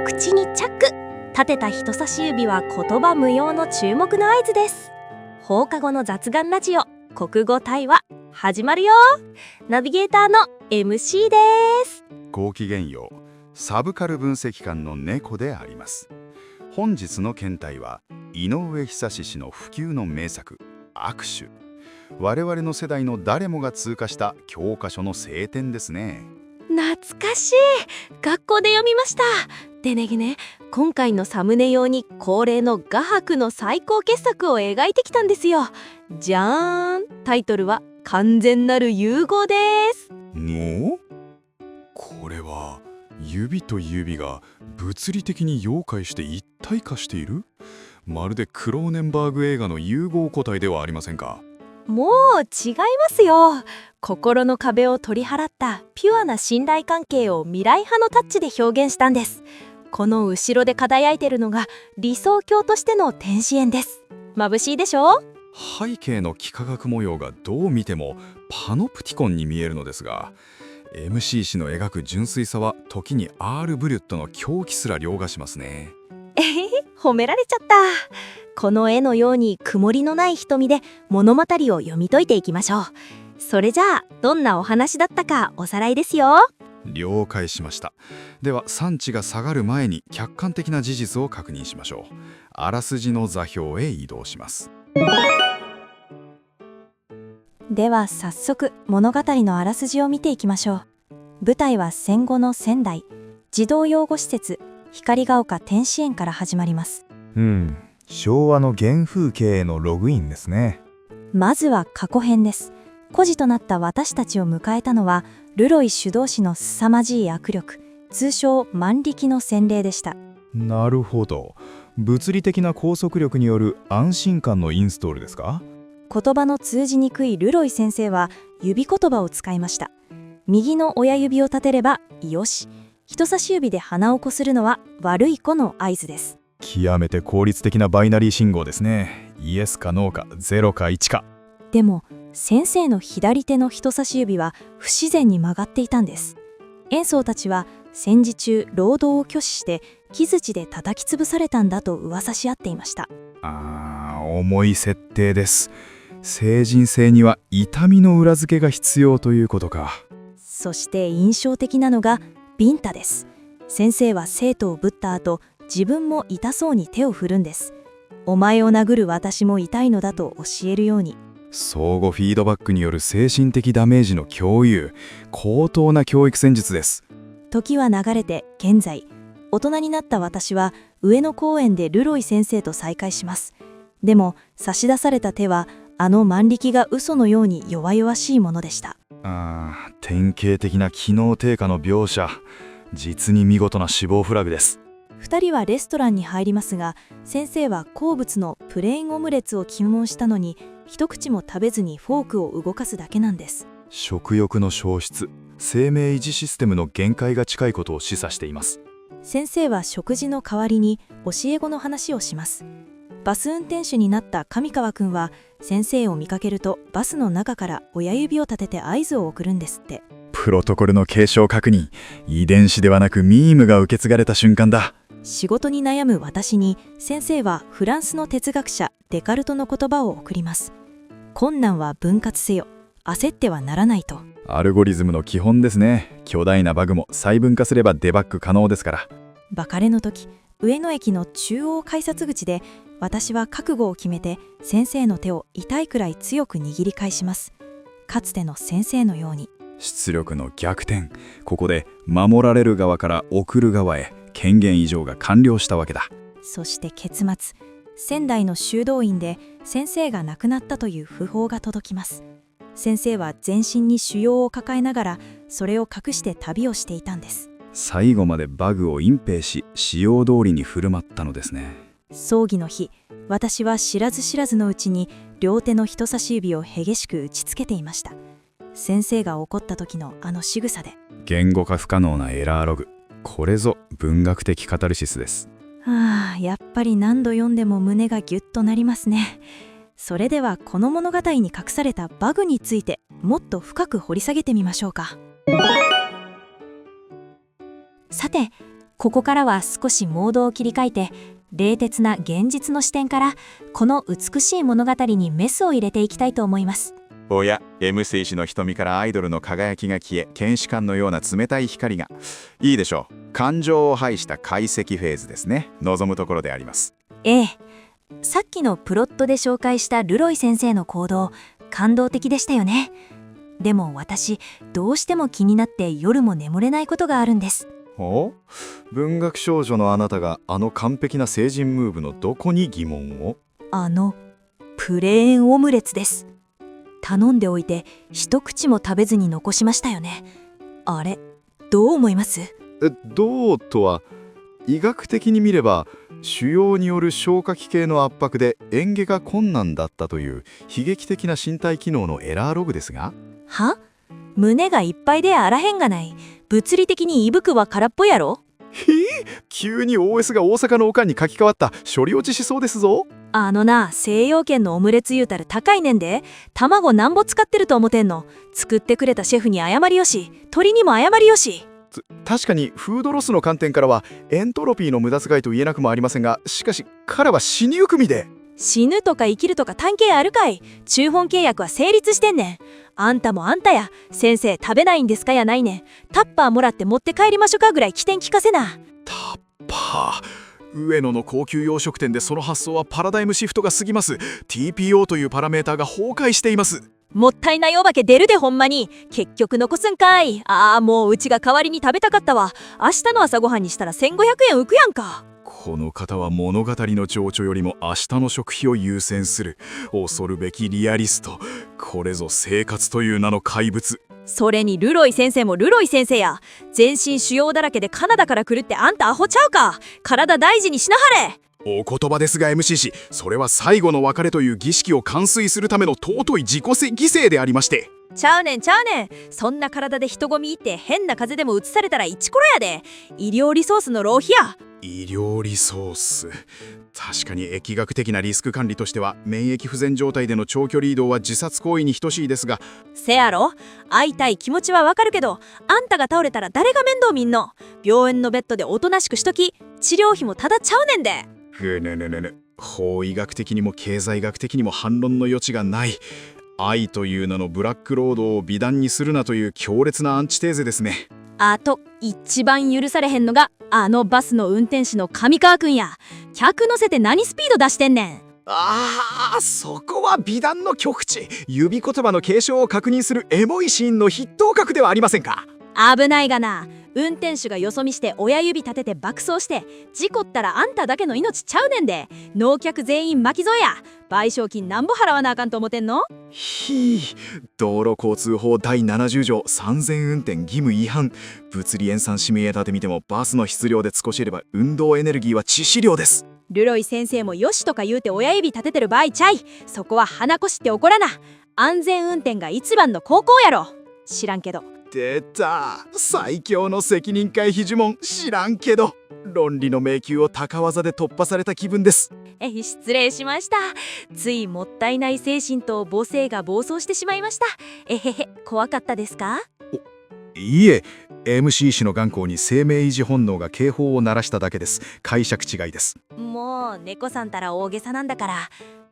口にチャック。立てた人差し指は言葉無用の注目の合図です。放課後の雑談ラジオ国語対話始まるよ。ナビゲーターの MC です。ごきげんよう。サブカル分析官の猫であります。本日の検体は井上久志氏の不朽の名作握手。我々の世代の誰もが通過した教科書の聖典ですね。懐かしい。学校で読みました。でね、今回のサムネ用に恒例の画伯の最高傑作を描いてきたんですよ。じゃーん。タイトルは完全なる融合です。の？これは指と指が物理的に溶解して一体化している？まるでクローネンバーグ映画の融合個体ではありませんか。もう違いますよ。心の壁を取り払ったピュアな信頼関係を未来派のタッチで表現したんです。この後ろで輝いてるのが理想郷としての天使園です。眩しいでしょ？背景の幾何学模様がどう見てもパノプティコンに見えるのですが、 MC 氏の描く純粋さは時にアール・ブリュットの狂気すら凌駕しますね。褒められちゃった。この絵のように曇りのない瞳で物語を読み解いていきましょう。それじゃあどんなお話だったかおさらいですよ。了解しました。では産地が下がる前に客観的な事実を確認しましょう。あらすじの座標へ移動します。では早速物語のあらすじを見ていきましょう。舞台は戦後の仙台、児童養護施設光が丘天使園から始まります。昭和の原風景へのログインですね。まずは過去編です。孤児となった私たちを迎えたのはルロイ主導士の凄まじい握力、通称万力の洗礼でした。なるほど。物理的な拘束力による安心感のインストールですか？言葉の通じにくいルロイ先生は指言葉を使いました。右の親指を立てればよし、人差し指で鼻をこするのは悪い子の合図です。極めて効率的なバイナリー信号ですね。イエスかノーか0か1か。でも先生の左手の人差し指は不自然に曲がっていたんです。演奏たちは戦時中労働を拒否して木槌で叩き潰されたんだと噂し合っていました。重い設定です。成人性には痛みの裏付けが必要ということか。そして印象的なのがビンタです。先生は生徒をぶった後、自分も痛そうに手を振るんです。お前を殴る私も痛いのだと教えるように。相互フィードバックによる精神的ダメージの共有、高等な教育戦術です。時は流れて現在、大人になった私は上野公園でルロイ先生と再会します。でも差し出された手はあの万力が嘘のように弱々しいものでした。典型的な機能低下の描写。実に見事な死亡フラグです。2人はレストランに入りますが、先生は好物のプレーンオムレツを注文したのに一口も食べずにフォークを動かすだけなんです。食欲の消失、生命維持システムの限界が近いことを示唆しています。先生は食事の代わりに教え子の話をします。バス運転手になった上川くんは先生を見かけるとバスの中から親指を立てて合図を送るんですって。プロトコルの継承確認、遺伝子ではなくミームが受け継がれた瞬間だ。仕事に悩む私に先生はフランスの哲学者デカルトの言葉を送ります。困難は分割せよ、焦ってはならないと。アルゴリズムの基本ですね。巨大なバグも細分化すればデバッグ可能ですから。別れの時、上野駅の中央改札口で私は覚悟を決めて先生の手を痛いくらい強く握り返します。かつての先生のように。出力の逆転。ここで守られる側から送る側へ権限移譲が完了したわけだ。そして結末、仙台の修道院で先生が亡くなったという訃報が届きます。先生は全身に腫瘍を抱えながらそれを隠して旅をしていたんです。最後までバグを隠蔽し使用通りに振る舞ったのですね。葬儀の日、私は知らず知らずのうちに両手の人差し指を激しく打ちつけていました。先生が怒った時のあの仕草で。言語化不可能なエラーログ。これぞ文学的カタルシスです。やっぱり何度読んでも胸がギュッとなりますね。それではこの物語に隠されたバグについてもっと深く掘り下げてみましょうか。さて、ここからは少しモードを切り替えて、冷徹な現実の視点からこの美しい物語にメスを入れていきたいと思います。おや、M 星氏の瞳からアイドルの輝きが消え、検視官のような冷たい光が。いいでしょう。感情を排した解析フェーズですね。望むところであります。ええ、さっきのプロットで紹介したルロイ先生の行動、感動的でしたよね。でも私、どうしても気になって夜も眠れないことがあるんです。お？文学少女のあなたがあの完璧な成人ムーブのどこに疑問を？プレーンオムレツです。頼んでおいて一口も食べずに残しましたよね。あれ、どう思います？どうとは、医学的に見れば腫瘍による消化器系の圧迫で嚥下が困難だったという悲劇的な身体機能のエラーログですが。は？胸がいっぱいであらへんがない。物理的に胃袋は空っぽやろ？急に OS が大阪のおかんに書き換わった。処理落ちしそうですぞ。西洋圏のオムレツ言うたら高いねんで。卵なんぼ使ってると思てんの。作ってくれたシェフに謝りよし、鳥にも謝りよし。確かにフードロスの観点からはエントロピーの無駄遣いと言えなくもありませんが、しかし彼は死にゆく身で。死ぬとか生きるとか関係あるかい。注文契約は成立してんねん。あんたもあんたや。先生食べないんですかやないねん。タッパーもらって持って帰りましょかぐらい起点聞かせな。タッパー。上野の高級洋食店でその発想はパラダイムシフトが過ぎます。 TPO というパラメーターが崩壊しています。もったいないお化け出るでほんまに。結局残すんかい。もううちが代わりに食べたかったわ。明日の朝ごはんにしたら1500円浮くやんか。この方は物語の情緒よりも明日の食費を優先する恐るべきリアリスト。これぞ生活という名の怪物。それにルロイ先生もルロイ先生や。全身腫瘍だらけでカナダから来るってあんたアホちゃうか。体大事にしなはれ。お言葉ですが MC 氏、それは最後の別れという儀式を完遂するための尊い自己犠牲でありまして。ちゃうねん。そんな体で人混みいって変な風邪でも移されたらイチコロやで。医療リソースの浪費や。医療リソース。確かに疫学的なリスク管理としては免疫不全状態での長距離移動は自殺行為に等しいですが。せやろ。会いたい気持ちはわかるけど、あんたが倒れたら誰が面倒見んの。病院のベッドでおとなしくしとき。治療費もただちゃうねんで。法医学的にも経済学的にも反論の余地がない。愛という名のブラックロードを美談にするなという強烈なアンチテーゼですね。あと一番許されへんのがバスの運転手の上川くんや。客乗せて何スピード出してんねん。そこは美談の極致。指言葉の継承を確認するエモいシーンの筆頭格ではありませんか。危ないがな。運転手がよそ見して親指立てて爆走して事故ったらあんただけの命ちゃうねんで。乗客全員巻き添えや。賠償金なんぼ払わなあかんと思ってんの。道路交通法第70条3000運転義務違反。物理塩酸シミュレーターで見てもバスの質量で少しいれば運動エネルギーは致死量です。ルロイ先生もよしとか言うて親指立ててる場合ちゃい。そこは鼻こしって怒らな。安全運転が一番の高校やろ。知らんけど。出た、最強の責任回避呪文。知らんけど論理の迷宮を高技で突破された気分です。失礼しました。ついもったいない精神と母性が暴走してしまいました。怖かったですか？いいえ、 MC 氏の眼光に生命維持本能が警報を鳴らしただけです。解釈違いです。もう猫さんたら大げさなんだから。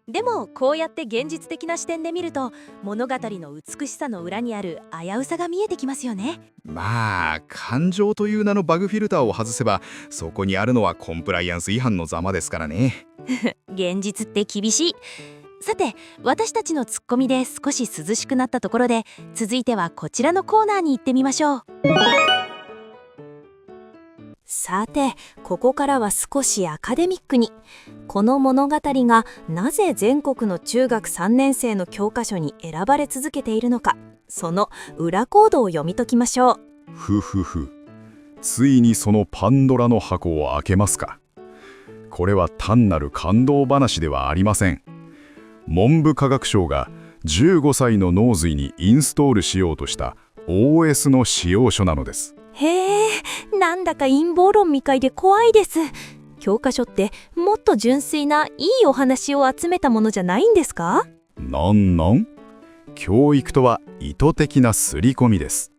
でもこうやって現実的な視点で見ると物語の美しさの裏にある危うさが見えてきますよね。感情という名のバグフィルターを外せばそこにあるのはコンプライアンス違反のざまですからね。現実って厳しい。さて、私たちのツッコミで少し涼しくなったところで、続いてはこちらのコーナーに行ってみましょう。さて、ここからは少しアカデミックに。この物語がなぜ全国の中学3年生の教科書に選ばれ続けているのか、その裏コードを読み解きましょう。ついにそのパンドラの箱を開けますか。これは単なる感動話ではありません。文部科学省が15歳の脳髄にインストールしようとした OS の使用書なのです。へえ、なんだか陰謀論みたいで怖いです。教科書ってもっと純粋ないいお話を集めたものじゃないんですか？教育とは意図的な刷り込みです。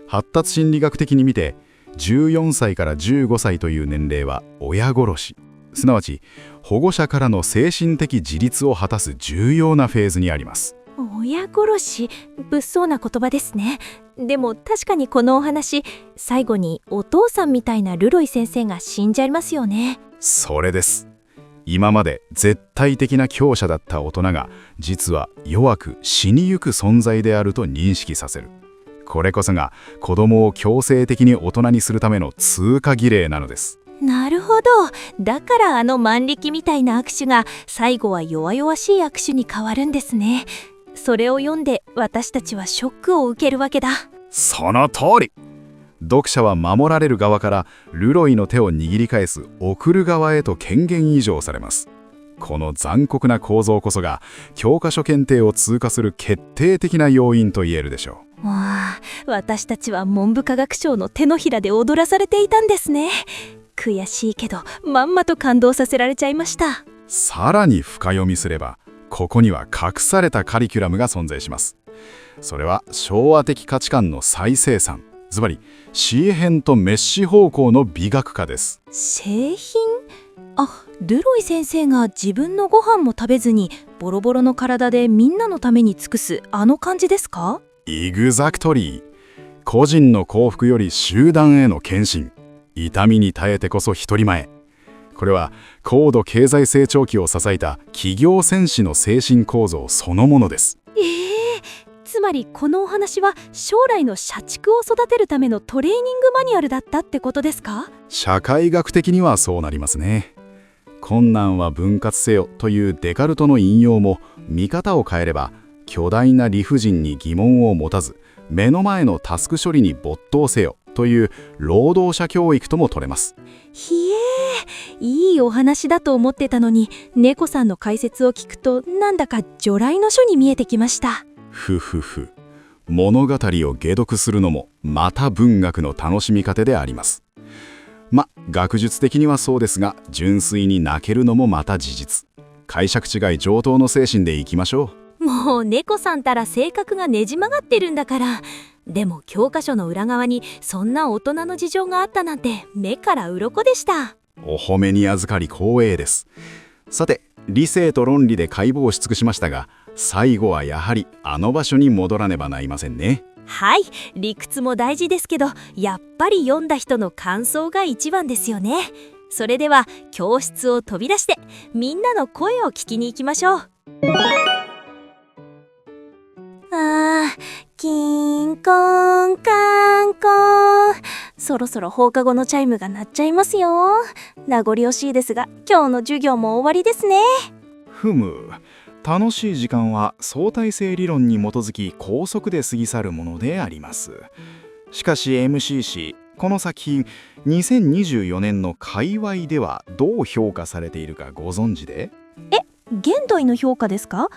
発達心理学的に見て、14歳から15歳という年齢は親殺し、すなわち保護者からの精神的自立を果たす重要なフェーズにあります。親殺し、物騒な言葉ですね。でも確かにこのお話、最後にお父さんみたいなルロイ先生が死んじゃいますよね。それです。今まで絶対的な強者だった大人が、実は弱く死にゆく存在であると認識させる。これこそが子供を強制的に大人にするための通過儀礼なのです。なるほど。だからあの万力みたいな握手が最後は弱々しい握手に変わるんですね。それを読んで私たちはショックを受けるわけだ。その通り。読者は守られる側からルロイの手を握り返す送る側へと権限移譲されます。この残酷な構造こそが教科書検定を通過する決定的な要因と言えるでしょう。わあ、私たちは文部科学省の手のひらで踊らされていたんですね。悔しいけどまんまと感動させられちゃいました。さらに深読みすれば、ここには隠されたカリキュラムが存在します。それは昭和的価値観の再生産、つまりシエヘンとメッシ方向の美学化です。製品？ルロイ先生が自分のご飯も食べずにボロボロの体でみんなのために尽くすあの感じですか？イグザクトリー。個人の幸福より集団への献身。痛みに耐えてこそ一人前。これは高度経済成長期を支えた企業戦士の精神構造そのものです。つまりこのお話は将来の社畜を育てるためのトレーニングマニュアルだったってことですか？社会学的にはそうなりますね。困難は分割せよというデカルトの引用も見方を変えれば、巨大な理不尽に疑問を持たず目の前のタスク処理に没頭せよという労働者教育とも取れます。いいお話だと思ってたのに、猫さんの解説を聞くとなんだか如来の書に見えてきました。物語を解読するのもまた文学の楽しみ方であります。学術的にはそうですが、純粋に泣けるのもまた事実。解釈違い上等の精神でいきましょう。もう猫さんたら性格がねじ曲がってるんだから。でも教科書の裏側にそんな大人の事情があったなんて目から鱗でした。お褒めに預かり光栄です。さて、理性と論理で解剖し尽くしましたが、最後はやはりあの場所に戻らねばなりませんね。はい、理屈も大事ですけど、やっぱり読んだ人の感想が一番ですよね。それでは教室を飛び出してみんなの声を聞きに行きましょう。キンコンカンコン。そろそろ放課後のチャイムが鳴っちゃいますよ。名残惜しいですが今日の授業も終わりですね。楽しい時間は相対性理論に基づき高速で過ぎ去るものであります。しかし MCC、この作品2024年の界隈ではどう評価されているかご存知で？現代の評価ですか？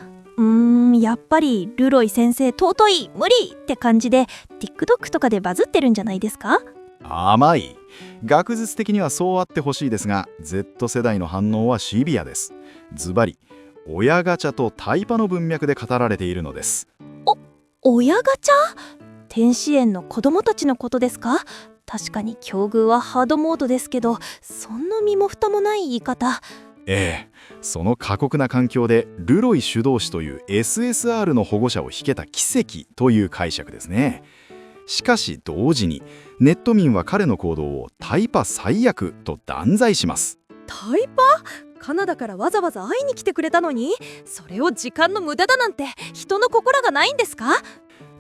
やっぱりルロイ先生尊い無理って感じで TikTok とかでバズってるんじゃないですか？甘い。学術的にはそうあってほしいですが、 Z 世代の反応はシビアです。ズバリ親ガチャとタイパの文脈で語られているのです。親ガチャ？天使園の子供たちのことですか？確かに境遇はハードモードですけど、そんな身も蓋もない言い方。その過酷な環境でルロイ主導士という SSR の保護者を引けた奇跡という解釈ですね。しかし同時にネット民は彼の行動をタイパ最悪と断罪します。タイパ？カナダからわざわざ会いに来てくれたのに、それを時間の無駄だなんて人の心がないんですか？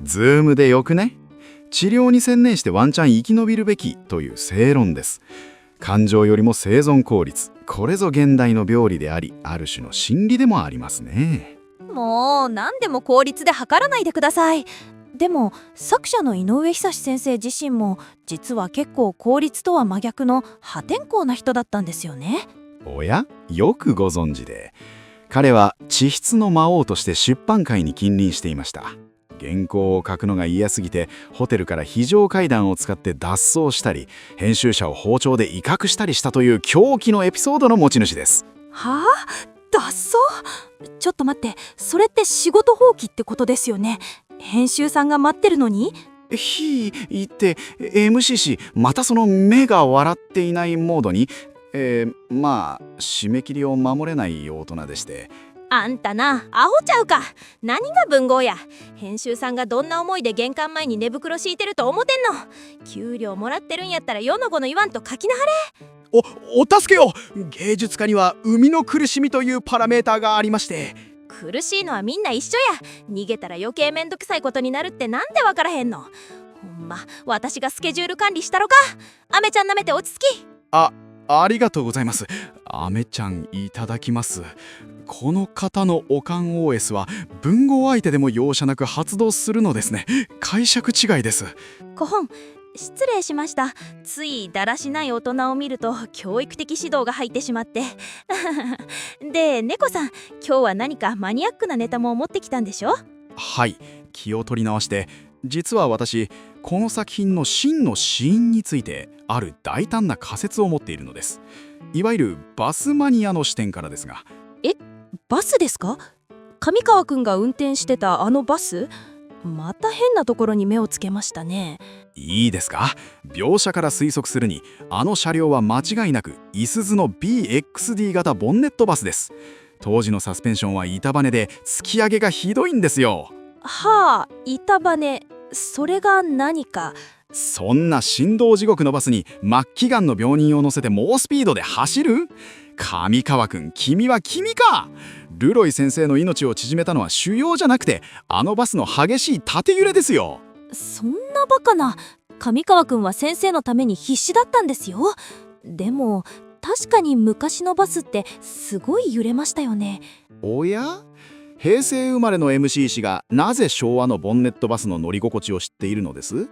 ズームでよくね。治療に専念してワンチャン生き延びるべきという正論です。感情よりも生存効率、これぞ現代の病理であり、ある種の真理でもありますね。もう何でも効率で測らないでください。でも作者の井上久志先生自身も実は結構効率とは真逆の破天荒な人だったんですよね。おや、よくご存知で。彼は地質の魔王として出版界に君臨していました。原稿を書くのが嫌すぎてホテルから非常階段を使って脱走したり、編集者を包丁で威嚇したりしたという狂気のエピソードの持ち主です。はあ？脱走？ちょっと待って、それって仕事放棄ってことですよね。編集さんが待ってるのに？言って MCC またその目が笑っていないモードに、まあ締め切りを守れない大人でして。あんたな、アホちゃうか。何が文豪や。編集さんがどんな思いで玄関前に寝袋敷いてると思ってんの。給料もらってるんやったら世の子の言わんと書きなはれ。お助けを。芸術家には生みの苦しみというパラメーターがありまして。苦しいのはみんな一緒や。逃げたら余計めんどくさいことになるってなんでわからへんの。ほんま、私がスケジュール管理したろか。アメちゃんなめて落ち着き。ありがとうございます。アメちゃんいただきます。この方のおかん OS は文豪相手でも容赦なく発動するのですね。解釈違いです。ご本失礼しました。ついだらしない大人を見ると教育的指導が入ってしまってで、猫さん、今日は何かマニアックなネタも持ってきたんでしょ？はい、気を取り直して、実は私この作品の真の死因についてある大胆な仮説を持っているのです。いわゆるバスマニアの視点からですが。バスですか？上川くんが運転してたあのバス？また変なところに目をつけましたね。いいですか？描写から推測するに、あの車両は間違いなくいすゞの BXD 型ボンネットバスです。当時のサスペンションは板バネで突き上げがひどいんですよ。はあ、板バネ。それが何か？そんな振動地獄のバスに末期がんの病人を乗せて猛スピードで走る？上川くん、君は君か。ルロイ先生の命を縮めたのは腫瘍じゃなくて、あのバスの激しい縦揺れですよ。そんなバカな。上川くんは先生のために必死だったんですよ。でも確かに昔のバスってすごい揺れましたよね。おや？平成生まれの MC 氏がなぜ昭和のボンネットバスの乗り心地を知っているのです？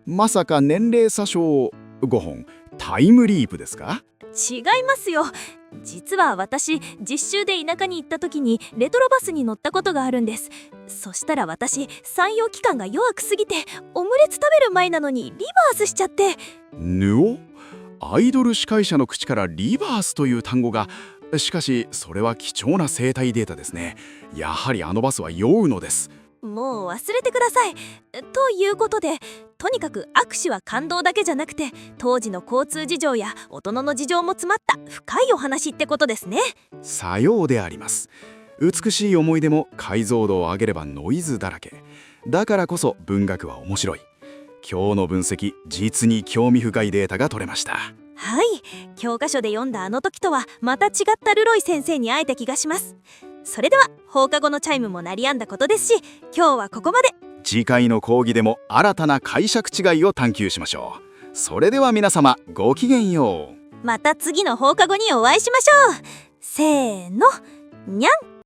まさか年齢詐称5本タイムリープですか？違いますよ。実は私、実習で田舎に行った時にレトロバスに乗ったことがあるんです。そしたら私、産業期間が弱くすぎてオムレツ食べる前なのにリバースしちゃって。ぬお？アイドル司会者の口からリバースという単語が。しかしそれは貴重な生態データですね。やはりあのバスは酔うのです。もう忘れてください。ということで、とにかく握手は感動だけじゃなくて、当時の交通事情や大人の事情も詰まった深いお話ってことですね。さようであります。美しい思い出も解像度を上げればノイズだらけ。だからこそ文学は面白い。今日の分析、実に興味深いデータが取れました。はい、教科書で読んだあの時とはまた違ったルロイ先生に会えた気がします。それでは放課後のチャイムも鳴り止んだことですし、今日はここまで。次回の講義でも新たな解釈違いを探求しましょう。それでは皆様、ごきげんよう。また次の放課後にお会いしましょう。せーの、にゃん。